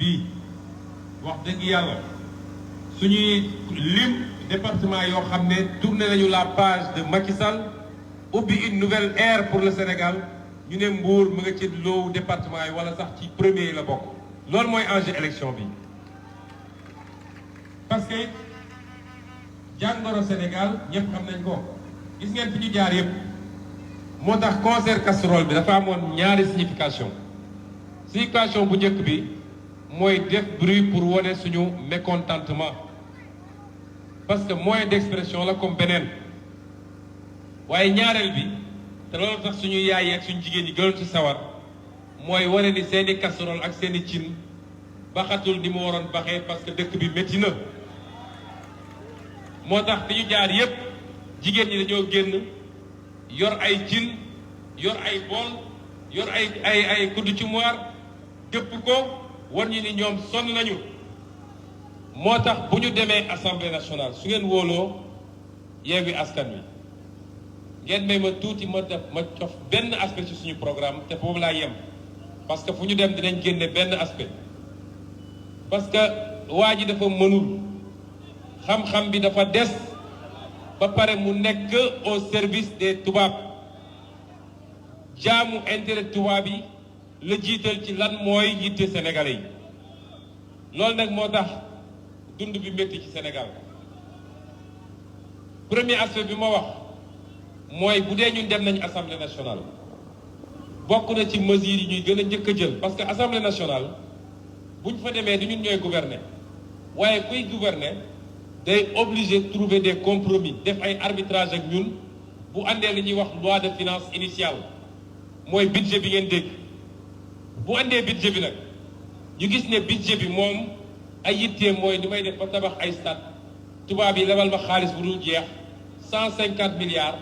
bii wax dëgg yàlla suñuy lim département yoo xam ne tourné nañu la page de Macky Sall ubbi une nouvelle ère pour le Sénégal ñu ne Mbour mu nga ci loowu département yi wala sax ci premier yi la bokk loolu mooy enjeu élection bi parce que jàngoro Sénégal ñëpp xam nañ ko gis ngeen fi ñu jaar yëpp moo tax concert casserole bi dafa amoon ñaari signification bu njëkk bi mooy def bruit pour wone suñu mécontentement parce que moyen d'expression la comme beneen waaye ñaareel bi te loolu tax suñu yaay yi ak suñu jigéen ñi gënoon ci sawar mooy wane ni seeni casserole ak seeni cin baxatul ni mu waroon baxee parce que dëkk bi métti na moo tax fi ñu jaar yépp jigéen ñi dañoo génn yor ay cin yor ay bool yor ay kuddu ci moir dëpp ko war ñu ni ñoom sonn nañu moo tax bu ñu demee assemblée nationale su ngeen wóoloo Yewwi Askan Wi ngeen may ma tuuti ma cof benn aspect ci suñu programme te foofu laa yem parce que fu ñu dem dinañ génne benn aspect parce que waa ji dafa mënul xam-xam bi dafa des ba pare mu nekk au service des tubaab jaamu intérêt tubaab yi la jiital ci lan mooy yitte sénégalais yi loolu nag moo tax dund bi métti ci Sénégal premier aspect bi ma wax mooy bu dee ñun dem nañu assemblée nationale bokk na ci mesures yi ñuy gën a njëkk a jël parce que assemblée nationale bu ñu fa demee du ñun ñooy gouverner waaye kuy gouverner day obligé trouver des compromis def ay arbitrage ak ñun bu àndee li ñuy wax loi de finances initiale mooy budget bi ngeen dégg bu àndee budget bi nag ñu gis ne budget bi moom ay yitteem mooy ni may def ba tabax ay stade tubaab yi lebal ma xaalis bu dul jeex 150 milliards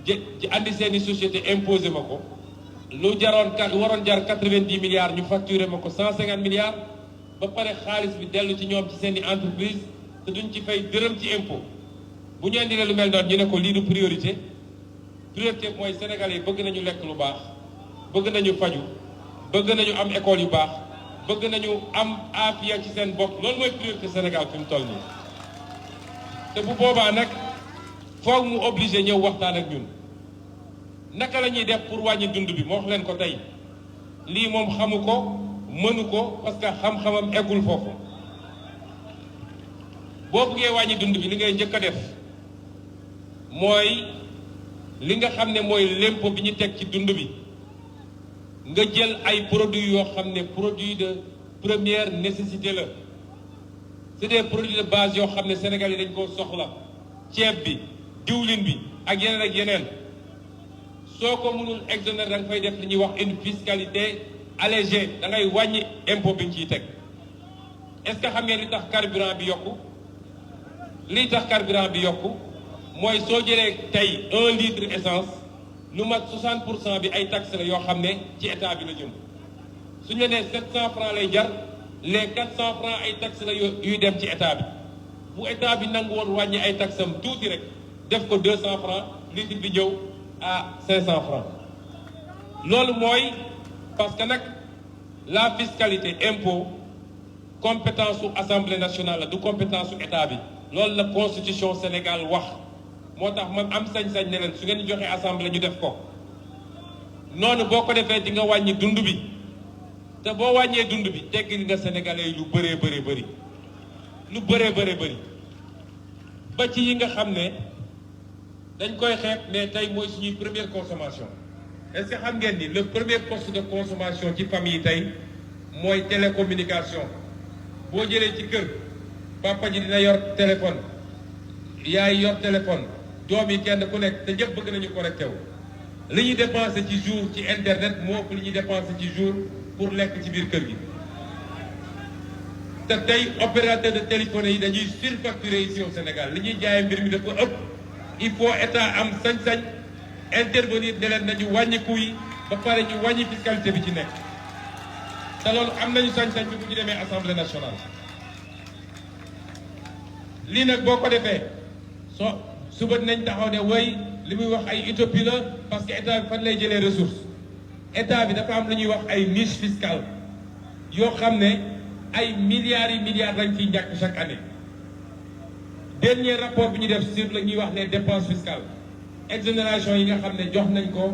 ji andi seeni société imposé ma ko lu waroon jar 90 milliards ñu facturé ma ko 150 milliards ba pare xaalis bi dellu ci ñoom ci seeni entreprise te duñ ci fay dërëm ci impôt bu ñu indilee lu mel noonu ñu ne ko lii du priorité mooy Sénégalais yi bëgg nañu lekk lu baax bëgg nañu faju bëgg nañu am école yu baax bëgg nañu am aafiya ci seen bopp loolu mooy priorité Sénégal fi mu toll nii te bu boobaa nag foog mu obligé ñëw waxtaan ak ñun naka la ñuy def pour wàññi dund bi moo wax leen ko tey lii moom xamu ko mënu ko parce que xam-xamam eggul foofu boo bëggee wàññi dund bi li ngay njëkk a def mooy li nga xam ne mooy l'impôt bi ñu teg ci dund bi nga jël ay produits yoo xam ne produits de première nécessité la c'est des produits de base yoo xam ne Sénégal yi dañ koo soxla ceeb bi diwlin bi ak yeneen soo ko mënul exonérer da nga fay def li ñuy wax une fiscalité allégée da ngay wàññi impôt bi ñu ciy teg est-ce que xam ngeen li tax carburant bi yokku mooy soo jëlee tey 1 litre essence lu mat 60% bi ay taxes la yoo xam ne ci état bi la jëm suñu la nee 700 francs lay jar les 400 francs ay taxes la yuy dem ci état bi bu état bi nangu woon wàññi ay taxes am tuuti rek def ko 200 francs litre bi ñëw à 500 francs loolu mooy parce que nag la fiscalité impôt compétence su assemblée nationale la du compétence su état bi loolu la constitution Sénégal wax moo tax man am sañ-sañ ne leen su ngeen joxe assemblée ñu def ko noonu boo ko defee di nga wàññi dund bi te boo wàññee dund bi teggi nga sénégalais yi lu bëree bëri ba ci yi nga xam ne dañ koy xeeb mais tey mooy suñuy première consommation est-ce que xam ngeen ni le premier poste de consommation ci famille yi tey mooy télécommunication boo jëlee ci kër papa ji dina yor téléphone yaay yor téléphone doom yi kenn ku nekk te ñëpp bëgg nañu connecté wu li ñuy dépensé ci jour ci internet moo ëpp li ñuy dépensé ci jour pour lekk ci biir kër gi te tey opérateur de téléphonie yi dañuy surfacturé ici au Sénégal li ñuy jaayee mbir mi dafa ëpp il faut état am sañ-sañ intervenir ne leen nañu wàññi coût yi ba pare ñu wàññi fiscalité bi ci nekk te loolu am nañu sañ-sañ bi bu ñu demee assemblée nationale lii nag boo ko defee suba dinañ taxaw ne way li muy wax ay utopie la parce que état bi fan lay jëlee ressource état bi dafa am lu ñuy wax ay niche fiscale yoo xam ne ay milliards yi milliards lañ ciy ñàkk chaque année. Dernier rapport bi ñu def sur la ñuy wax les dépenses fiscales exonération yi nga xam ne jox nañ ko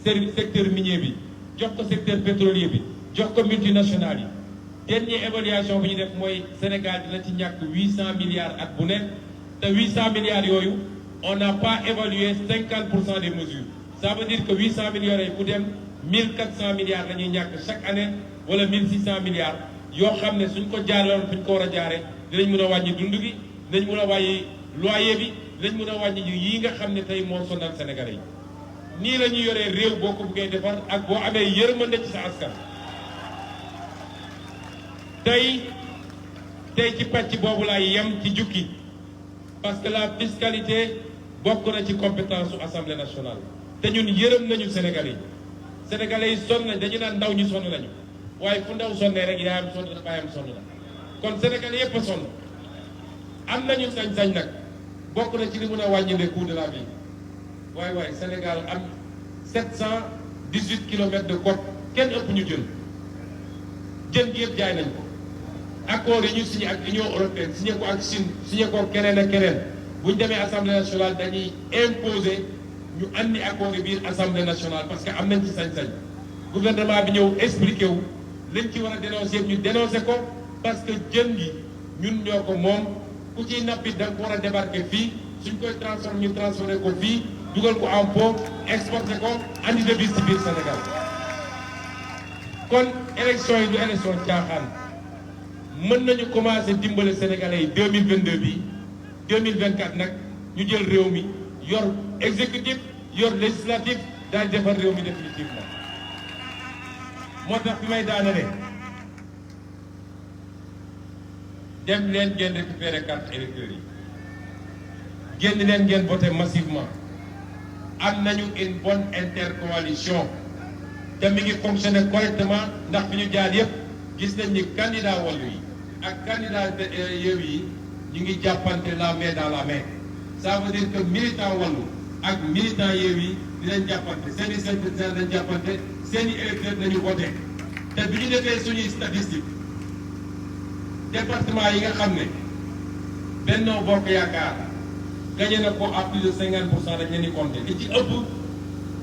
secteur minier bi jox ko secteur pétrolier bi jox ko multinationales yi. Dernière évaluation bi ñu def mooy Sénégal dina ci ñàkk 800 milliards at bu nekk te 800 milliards yooyu on n'a pas évalué 50% des mesures. Ça veut dire que 800 milliards yi bu dem 1400 milliards la ñuy ñàkk chaque année wala 1600 milliards yoo xam ne suñ ko jaaraloon fu ñu ko war a jaaree dinañ mën a wàññi dund gi dinañ mën a wàññi loyer bi dinañ mën a wàññi yii nga xam ne tey moo sonal Sénégalais yi. nii la ñuy yoree réew boo ko buggee defar ak boo amee yërmande ci sa askan. tey ci pàcc boobu laay yem ci jukki parce que la fiscalité bokk na ci compétence su assemblée nationale te ñun yërëm nañu Sénégalais yi sonn nañ dañu naan ndaw ñu sonn nañu waaye fu ndaw sonnee rek yaayam sonn na baayam sonn na kon Sénégalais yépp a sonn am nañu sañ-sañ nag bokk na ci li mën a wàññi le coût de la vie waaye Sénégal am 718 kilomètres de côte kenn ëpp ñu jën gi yëpp jaay nañ ko. accord yi ñu signé ak Union européenne signé ko ak Chine signé ko keneen ak keneen bu ñu demee assemblée nationale dañuy imposer ñu andi accord yi biir assemblée nationale parce que am nañ ci sañ-sañ gouvernement bi ñëw expliqué wu lañ ci war a dénoncé ñu dénoncé ko parce que jën gi ñun ñoo ko moom ku ciy nappi da nga ko war a débarquer fii suñ koy transformé ñu transformé ko fii dugal ko en pot exporté ko andi devise ci biir Sénégal kon élection yi du élection caaxaan. mën nañu commencé dimbale Sénégalais yi 2022 bi 2024 nag ñu jël réew mi yor exécutif yor législatif daal defar réew mi définitivement moo tax fi may daanale dem leen ngeen récupérer carte électeur yi génn leen ngeen voté massivement am nañu une bonne intercoalition te mi ngi fonctionner correctement ndax fi ñu jaar yépp gis nañ ni candidat Wallu yi ak candidat Yewwi yi ñu ngi jàppante la main dans la main ça veut dire que militant Wallu ak militant Yewwi dinañ jàppante seen i sympathisants dañ jàppante seen i électeurs dañu voté te bi ñu defee suñuy statistique département yi nga xam ne Benno Bokk Yaakaar gagné na ko à plus de 50% dañ leen di compté li ci ëpp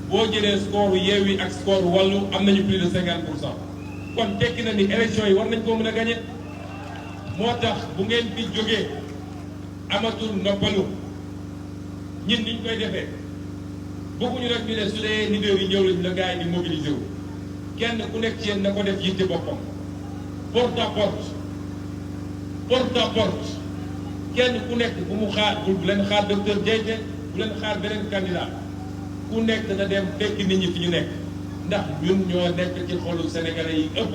boo jëlee score Yewwi ak score Wallu am nañu plus de 50%. kon tekki na ni élection yi war nañ koo mën a gagné moo tax bu ngeen fi jógee amatul noppalu ñun niñ koy defee bëgguñu rek ñu ne su dee leader yi ñëw lañ la gars yi di mobiliser wu kenn ku nekk ci yéen na ko def yitte boppam porte à porte kenn ku nekk bu mu xaar bu leen xaar docteur Diayte bu leen xaar beneen candidat ku nekk na dem fekk nit ñi fi ñu nekk. ndax ñun ñoo nekk ci xolu sénégalais yi ëpp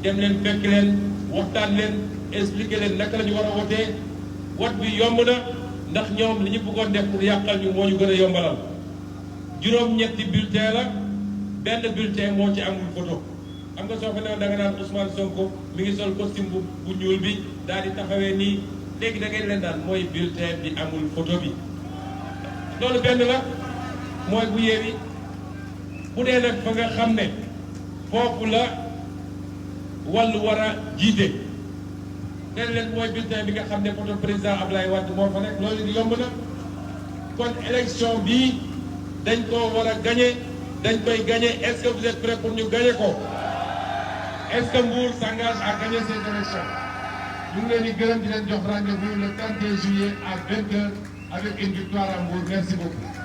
dem leen fekk leen waxtaan leen expliquer leen naka la ñu war a wotee wot bi yomb na ndax ñoom li ñu bëggoon def pour yàqal ñu moo ñu gën a yombalal juróom-ñetti bulletin la benn bulletin moo ci amul photo xam nga soo fa newoon da nga naan Ousmane Sonko mi ngi sol costume bu ñuul bi daal di taxawee nii léegi da ngay leen daan mooy bulletin bi amul photo bi loolu benn la mooy bu Yewwi bu dee nag fa nga xam ne foofu la Wallu war a jiite nee leen mooy bulletin bi nga xam ne photo président Abdoulaye Wade moo fa nekk loolu yomb na kon élection bii dañ koo war a gagné dañ koy gagné est-ce que vous êtes prêts pour ñu gagné ko est-ce que Mbour s'engage à gagner ces élections ñu ngi leen di gërëm di leen jox rendez-vous le 31 juillet à 20h avec une victoire à Mbour merci beaucoup.